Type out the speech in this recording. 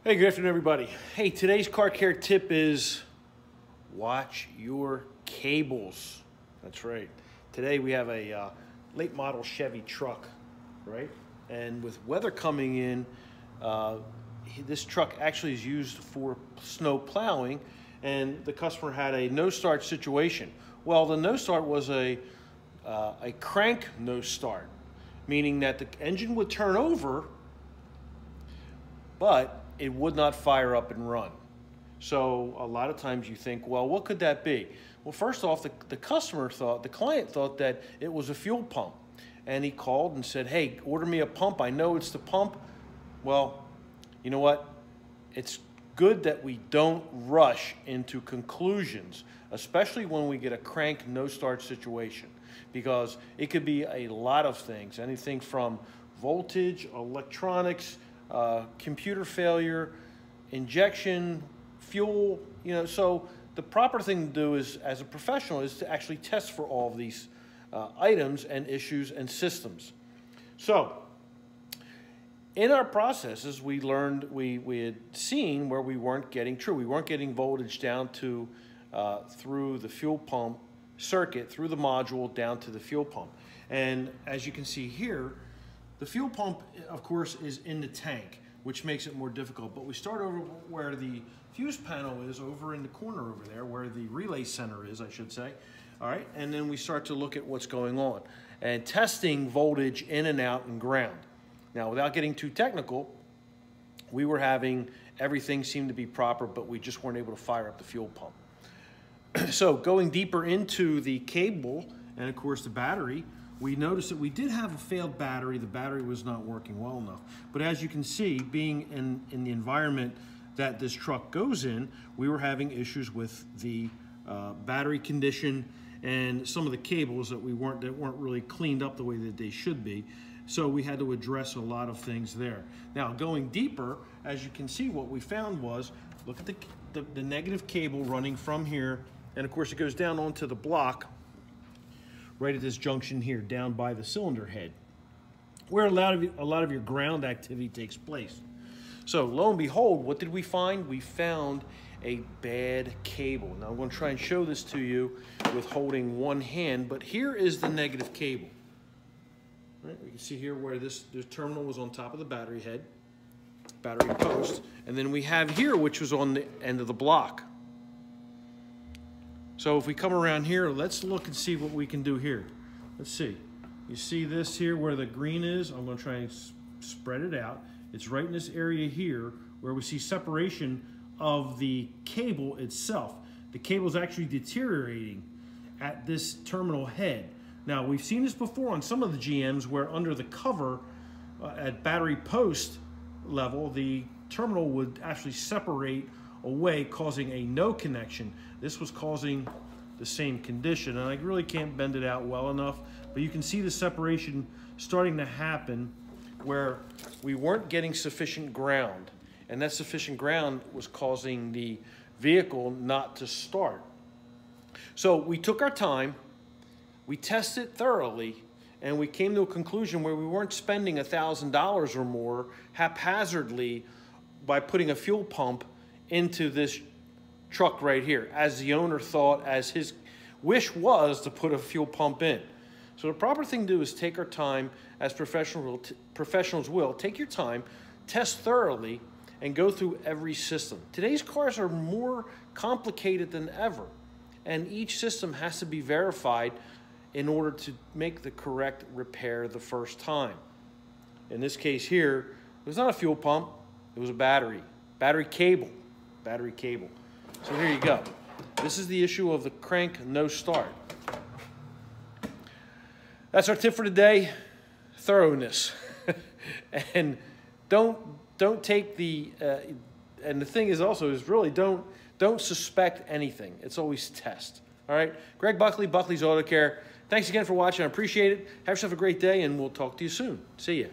Hey, good afternoon, everybody. Hey, today's car care tip is watch your cables. That's right. Today we have a late model Chevy truck, right? And with weather coming in, this truck actually is used for snow plowing, and the customer had a no-start situation. Well, the no-start was a crank no-start, meaning that the engine would turn over, but it would not fire up and run. So a lot of times you think, well, what could that be? Well, first off, the client thought that it was a fuel pump. And he called and said, hey, order me a pump. I know it's the pump. Well, you know what? It's good that we don't rush into conclusions, especially when we get a crank no-start situation, because it could be a lot of things, anything from voltage, electronics, computer failure, injection, fuel, so the proper thing to do is, as a professional, is to actually test for all of these items and issues and systems. So in our processes, we learned, we had seen where we weren't getting voltage down to through the fuel pump circuit, through the module down to the fuel pump. And as you can see here, the fuel pump, of course, is in the tank, which makes it more difficult. But we start over where the fuse panel is, over in the corner over there, where the relay center is, I should say. All right, and then we start to look at what's going on and testing voltage in and out and ground. Now, without getting too technical, we were having everything seem to be proper, but we just weren't able to fire up the fuel pump. So going deeper into the cable and, of course, the battery, we noticed that we did have a failed battery. The battery was not working well enough. But as you can see, being in the environment that this truck goes in, we were having issues with the battery condition and some of the cables that weren't really cleaned up the way that they should be. So we had to address a lot of things there. Now, going deeper, as you can see, what we found was, look at the negative cable running from here, and of course it goes down onto the block right at this junction here, down by the cylinder head, where a lot of your ground activity takes place. So lo and behold, what did we find? We found a bad cable. Now I'm going to try and show this to you with holding one hand, but here is the negative cable. Right, you can see here where the terminal was on top of the battery head, battery post, and then we have here, which was on the end of the block. So if we come around here, let's look and see what we can do here. Let's see. You see this here where the green is? I'm going to try and spread it out. It's right in this area here where we see separation of the cable itself. The cable is actually deteriorating at this terminal head. Now, we've seen this before on some of the GMs where under the cover at battery post level, the terminal would actually separate away, causing a no connection. This was causing the same condition, and I really can't bend it out well enough, but you can see the separation starting to happen where we weren't getting sufficient ground, and that sufficient ground was causing the vehicle not to start. So we took our time, we tested thoroughly, and we came to a conclusion where we weren't spending $1,000 or more haphazardly by putting a fuel pump into this truck right here, as the owner thought, as his wish was to put a fuel pump in. So the proper thing to do is take our time, as professionals will. Take your time, test thoroughly, and go through every system. Today's cars are more complicated than ever, and each system has to be verified in order to make the correct repair the first time. In this case here, it was not a fuel pump, it was a battery cable. So here you go. This is the issue of the crank no start. That's our tip for today: thoroughness. And don't take the and the thing is also is really don't suspect anything. It's always test. All right, Greg Buckley, Buckley's Auto Care. Thanks again for watching. I appreciate it. Have yourself a great day, and we'll talk to you soon. See ya.